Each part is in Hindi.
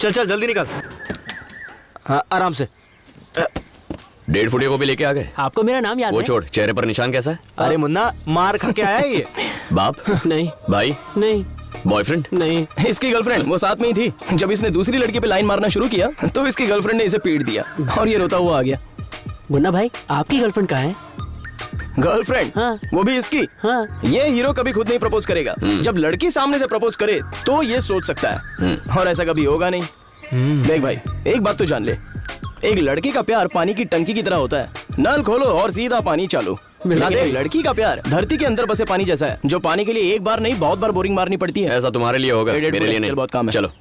चल चल जल्दी निकल। हाँ आराम से। 1.5 फुटिया को भी लेके आ गए। आपको मेरा नाम याद वो है? छोड़, चेहरे पर निशान कैसा है? अरे मुन्ना, मार खा के आया है ये। बाप? नहीं भाई? नहीं बॉयफ्रेंड? नहीं। इसकी गर्लफ्रेंड वो साथ में ही थी। जब इसने दूसरी लड़की पे लाइन मारना शुरू किया तो इसकी गर्लफ्रेंड ने इसे पीट दिया और ये रोता हुआ आ गया। मुन्ना भाई, आपकी गर्लफ्रेंड कहाँ है? गर्लफ्रेंड? हाँ। वो भी इसकी? हाँ। ये हीरो कभी खुद नहीं प्रपोज करेगा। जब लड़की सामने से प्रपोज करे तो ये सोच सकता है, और ऐसा कभी होगा नहीं। देख भाई, एक बात तो जान ले, एक लड़के का प्यार पानी की टंकी की तरह होता है। नल खोलो और सीधा पानी चालू। लेकिन एक लड़की का प्यार धरती के अंदर बसे पानी जैसा है, जो पानी के लिए एक बार नहीं बहुत बार बोरिंग मारनी पड़ती है। ऐसा तुम्हारे लिए होगा, 1.5 मेरे लिए नहीं। चल, बहुत काम है। चलो।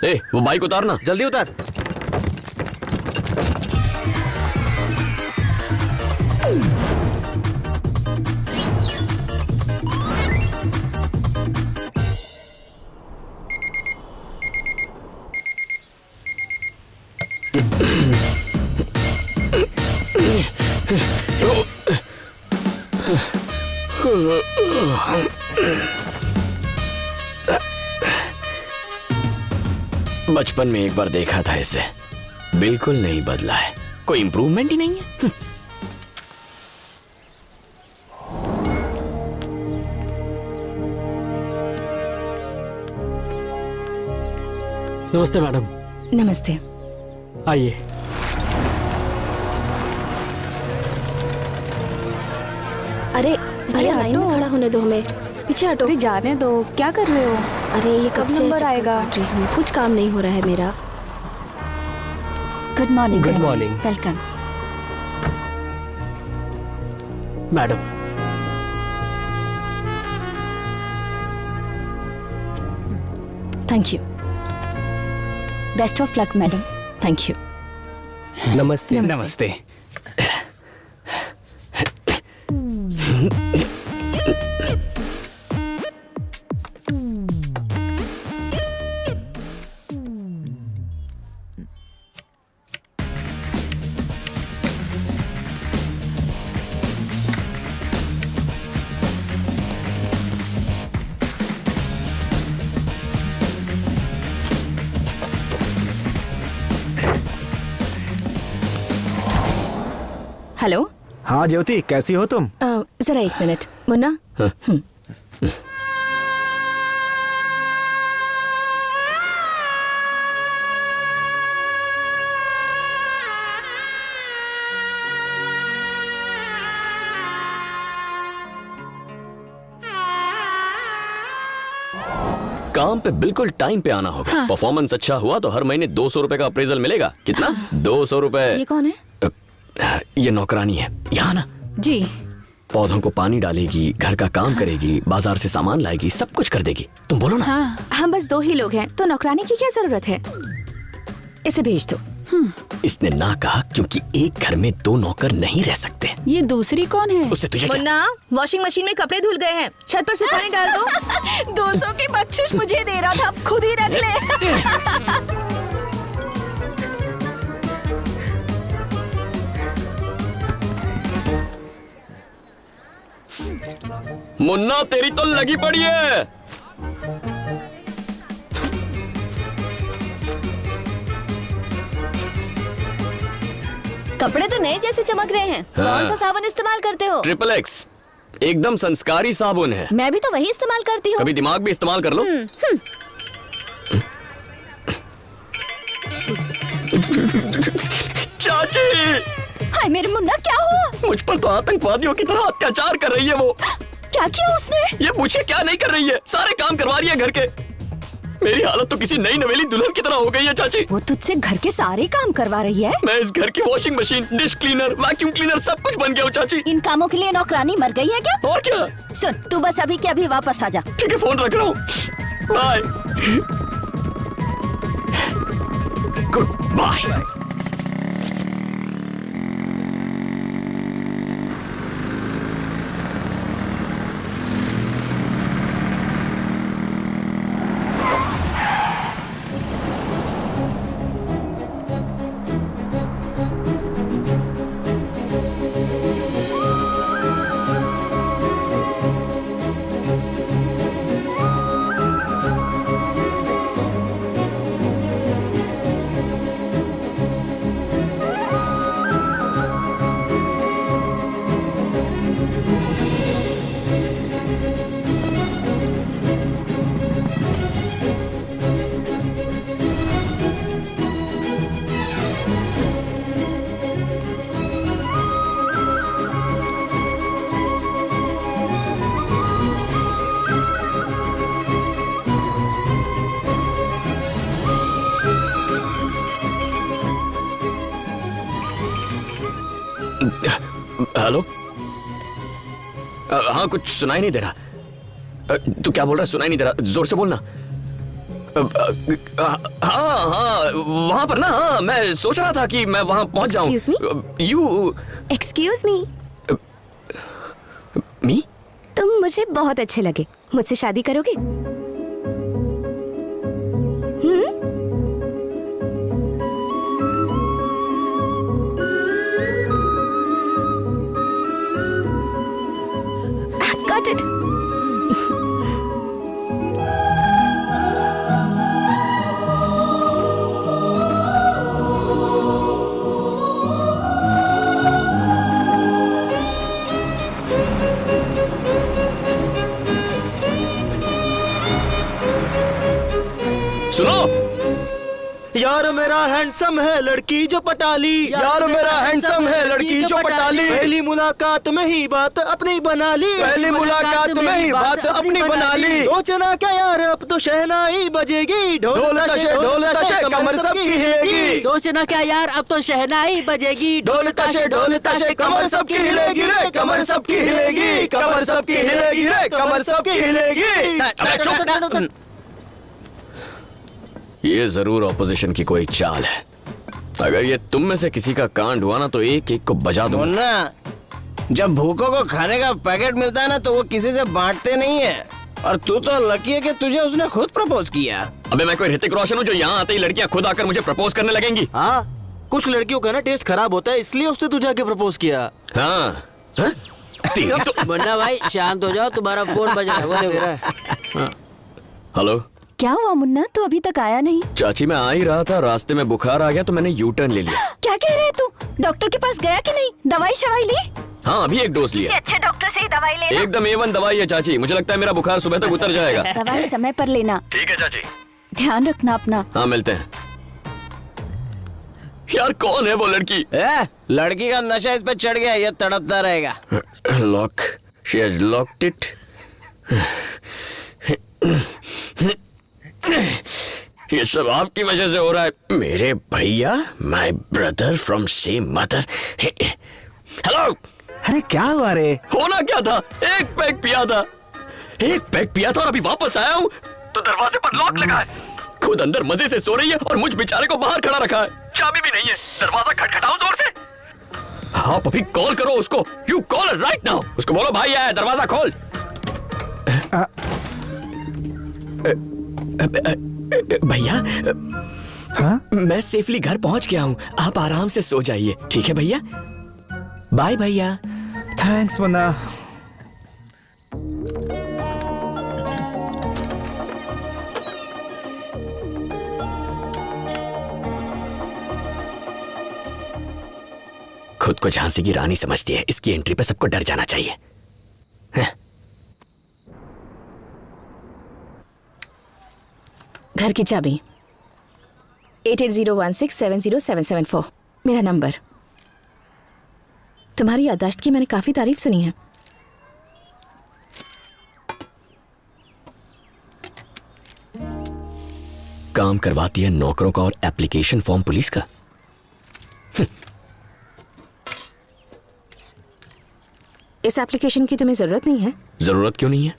ए, वो बाइक उतारना। जल्दी उतार। बचपन में एक बार देखा था इसे, बिल्कुल नहीं बदला है, कोई इंप्रूवमेंट ही नहीं है। नमस्ते मैडम। नमस्ते। आइए। अरे भैया लाइन में खड़ा होने दो, हमें पीछे हटो। अरे जाने दो, क्या कर रहे हो? अरे ये कब से नंबर चक्कर आएगा? काट रही हूँ, कुछ काम नहीं हो रहा है मेरा। Good morning. Good morning. Welcome. Madam, thank you. Best of luck madam. Thank you. नमस्ते। नमस्ते। हेलो। हाँ ज्योति, कैसी हो तुम? जरा एक मिनट मुन्ना। काम पे बिल्कुल टाइम पे आना होगा। हाँ। परफॉर्मेंस अच्छा हुआ तो हर महीने 200 रुपए का अप्रेजल मिलेगा। कितना? 200 रुपए। ये कौन है? ये नौकरानी है यहाँ ना। जी। पौधों को पानी डालेगी, घर का काम करेगी, बाजार से सामान लाएगी, सब कुछ कर देगी। तुम बोलो ना। हाँ, हम बस 2 ही लोग हैं, तो नौकरानी की क्या जरूरत है? इसे भेज दो। इसने ना कहा क्योंकि एक घर में 2 नौकर नहीं रह सकते। ये दूसरी कौन है? उससे तुझे क्या? मुन्ना, वॉशिंग मशीन में कपड़े धुल गए हैं, छत पर सुखाने डाल दो। 200 की बख्शिश मुझे दे रहा था, खुद ही रख ले। मुन्ना तेरी तो लगी पड़ी है। कपड़े तो नए जैसे चमक रहे हैं। हाँ। कौन सा साबुन इस्तेमाल करते हो? XXX एकदम संस्कारी साबुन है। मैं भी तो वही इस्तेमाल करती हूँ। कभी दिमाग भी इस्तेमाल कर लो। चाची, हाय मेरे मुन्ना, क्या हुआ? मुझ पर तो आतंकवादियों की तरह अत्याचार कर रही है वो। क्या किया उसने? ये पूछे क्या नहीं कर रही है, सारे काम करवा रही है घर के। मेरी हालत तो किसी नई नवेली दुल्हन की तरह हो गई है चाची। वो तुझसे घर के सारे काम करवा रही है? मैं इस घर की washing machine, dish cleaner, vacuum cleaner सब कुछ बन गया हूँ चाची। इन कामों के लिए नौकरानी मर गई है क्या? और क्या? सुन, तू बस अभी के अभी वापस आ जा। ठीक है, फोन रख रहा हूँ। बाय। Good bye. हेलो। हाँ, कुछ सुनाई नहीं दे रहा। तू क्या बोल रहा है? सुनाई नहीं दे रहा, जोर से बोलना। हाँ हाँ, वहां पर ना। हाँ, मैं सोच रहा था कि मैं वहां पहुंच जाऊं। यू एक्सक्यूज मी, मी? तुम मुझे बहुत अच्छे लगे। मुझसे शादी करोगे? Got it. सुनो यार मेरा हैंडसम है लड़की जो पटाली। यार मेरा हैंडसम है लड़की जो पटाली। पहली मुलाकात में ही बात अपनी बना ली। पहली मुलाकात में ही बात अपनी बना ली। सोचना क्या यार, अब तो शहनाई बजेगी। ढोल तशे कमर सबकी हिलेगी। सोचना क्या यार, अब तो शहनाई बजेगी। ढोल तशे कमर सबकी हिलेगी रे, कमर सबकी हिलेगी, कमर सबकी हिलेगी रे, कमर सबकी हिलेगी। अबे चुप। ये जरूर ऑपोजिशन की कोई चाल है। अगर ये तुम में से किसी का कांड हुआ ना तो एक एक को बजा दूंगा। मुन्ना, जब भूखों को खाने का पैकेट मिलता है ना तो वो किसी से बांटते नहीं है। और तू तो लकी है कि तुझे उसने खुद प्रपोज किया। अबे मैं कोई ऋतिक रोशन हूँ जो यहाँ आते ही लड़कियाँ खुद आकर मुझे प्रपोज करने लगेंगी? हाँ, कुछ लड़कियों का ना टेस्ट खराब होता है, इसलिए उसने तुझे आके प्रपोज किया। हाँ, हाँ? तेरी तो। मुन्ना भाई शांत हो जाओ, तुम्हारा फोन बज रहा है, वो देखो। हेलो क्या हुआ मुन्ना, तू अभी तक आया नहीं? चाची, मैं आ ही रहा था, रास्ते में बुखार आ गया तो मैंने यू टर्न ले लिया। क्या कह रहे तू? डॉक्टर के पास गया कि नहीं? दवाई शवाई ली? हाँ, अभी एक डोज लिया। अच्छे डॉक्टर से ही दवाई लेना। एकदम A1 दवाई है चाची, मुझे लगता है मेरा बुखार सुबह तक उतर जाएगा। दवाई समय पर लेना। ठीक है चाची। ध्यान रखना अपना। हाँ, मिलते हैं। यार कौन है वो लड़की? लड़की का नशा इस पे चढ़ गया, ये तड़पता रहेगा। Lock, she has locked it. ये सब आपकी वजह से हो रहा है। मेरे भैया, my brother from same mother. Hello. अरे क्या हुआ रे? होना क्या था, एक पैक पिया था। एक पैक पिया था और अभी वापस आया हूँ तो दरवाजे पर लॉक लगा है। खुद अंदर मजे से सो रही है और मुझ बेचारे को बाहर खड़ा रखा है। चाबी भी नहीं है। दरवाजा खटखटाओ जोर से। आप अभी कॉल करो उसको। You call right now. उसको बोलो भाई आया, दरवाजा खोल। भैया, हाँ? मैं सेफली घर पहुंच गया हूँ, आप आराम से सो जाइए। ठीक है भैया? बाय भैया। थैंक्स मुन्ना। खुद को झांसी की रानी समझती है, इसकी एंट्री पे सबको डर जाना चाहिए। घर की चाबी 8801670774 मेरा नंबर। तुम्हारी याददाश्त की मैंने काफी तारीफ सुनी है। काम करवाती है नौकरों का और एप्लीकेशन फॉर्म पुलिस का। इस एप्लीकेशन की तुम्हें जरूरत नहीं है। जरूरत क्यों नहीं है?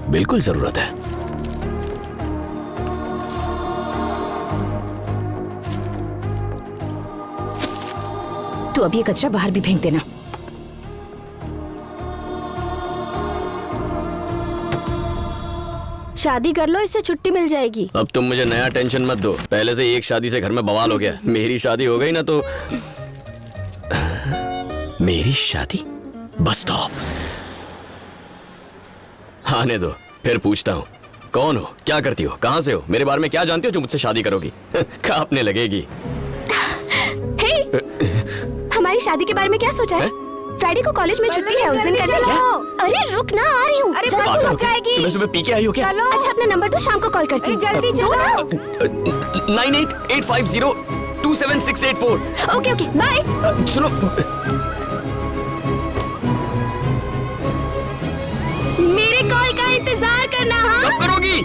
बिल्कुल जरूरत है। तू अभी ये कचरा बाहर भी फेंक देना। शादी कर लो, इससे छुट्टी मिल जाएगी। अब तुम मुझे नया टेंशन मत दो, पहले से एक शादी से घर में बवाल हो गया। मेरी शादी हो गई ना तो। मेरी शादी? Bus stop. आने दो, फिर पूछता हूँ। कौन हो, क्या करती हो, कहाँ से हो, मेरे बारे में क्या जानती हो जो मुझसे शादी करोगी? कांपने लगेगी। हमारी शादी के बारे में क्या सोचा है? फ्राइडे को कॉलेज में छुट्टी है, उस दिन करने क्या? अरे रुक ना, आ रही हूँ। अरे जल्दी पागल हो हो क्या? जाएगी। सुबह सुबह पी के आई हो क्या? चलो। अच्छा अपना नंबर तो शाम को कॉल करती हूँ। जल्दी चलो। 9885027684। Okay okay bye. सुनो, मेरे कॉल का इंतजार करना। हाँ कब करोगी?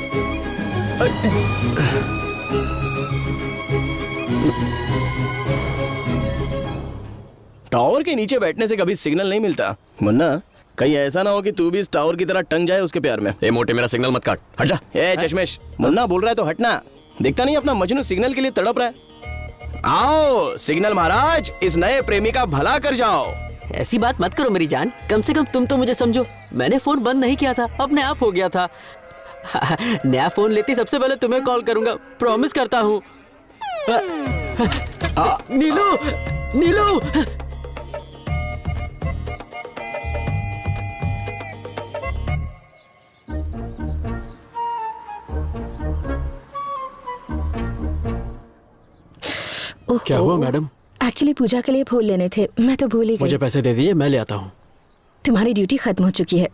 टावर के नीचे बैठने से कभी सिग्नल नहीं मिलता। मुन्ना, कहीं ऐसा ना हो कि तू भी इस टावर की तरह टंग जाए उसके प्यार में। ए मोटे, मेरा सिग्नल मत काट, हट जा। ए चश्मेश, मुन्ना बोल रहा है तो हटना। दिखता नहीं अपना मजनू सिग्नल के लिए तड़प रहा है। आओ सिग्नल महाराज, इस नए प्रेमी का भला कर जाओ। ऐसी बात मत करो मेरी जान, कम से कम तुम तो मुझे समझो। मैंने फोन बंद नहीं किया था, अपने आप हो गया था। नया फोन लेती सबसे पहले तुम्हें कॉल करूंगा, प्रॉमिस करता हूँ। नीलू, नीलू। क्या हुआ मैडम? एक्चुअली पूजा के लिए फूल लेने थे, मैं तो भूल ही गई। मुझे पैसे दे दीजिए, मैं ले आता हूँ। तुम्हारी ड्यूटी खत्म हो चुकी है,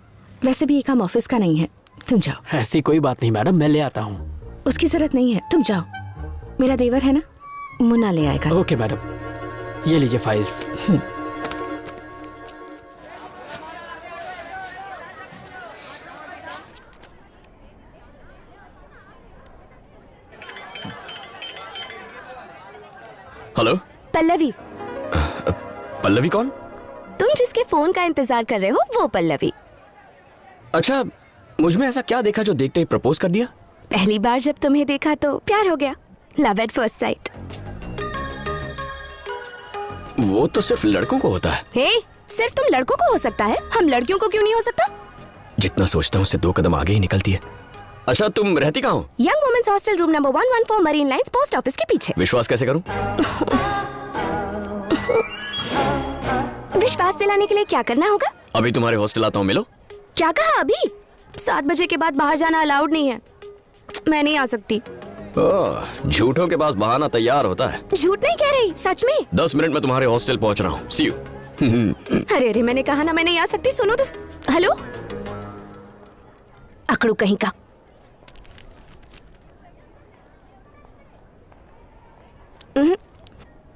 वैसे भी ये काम ऑफिस का नहीं है, तुम जाओ। ऐसी कोई बात नहीं मैडम, मैं ले आता हूँ। उसकी जरूरत नहीं है, तुम जाओ। मेरा देवर है ना, मुन्ना ले आएगा। ओके मैडम, ये लीजिए फाइल्स। हेलो पल्लवी। पल्लवी कौन? तुम जिसके फोन का इंतजार कर रहे हो वो पल्लवी। अच्छा, मुझ में ऐसा क्या देखा जो देखते ही प्रपोज कर दिया? पहली बार जब तुम्हें देखा तो प्यार हो गया, लव एट फर्स्ट साइट। वो तो सिर्फ लड़कों को होता है। हे, सिर्फ तुम लड़कों को हो सकता है, हम लड़कियों को क्यों नहीं हो सकता? जितना सोचता हूँ उससे 2 कदम आगे ही निकलती है। अच्छा, तुम रहती कहाँ हो? Young women's hostel room number 114 Marine Lines post office के पीछे। विश्वास कैसे करूँ? विश्वास दिलाने के लिए क्या करना होगा? अभी तुम्हारे हॉस्टल आता हूँ, मिलो। क्या कहा अभी? 7 बजे के बाद बाहर जाना अलाउड नहीं है, मैं नहीं आ सकती। झूठों के पास बहाना तैयार होता है। झूठ नहीं कह रही, सच में। 10 मिनट में तुम्हारे हॉस्टल पहुंच रहा हूँ। सी यू। अरे अरे, मैंने कहा ना मैं नहीं आ सकती। सुनो तो। हेलो, अकड़ू कहीं का।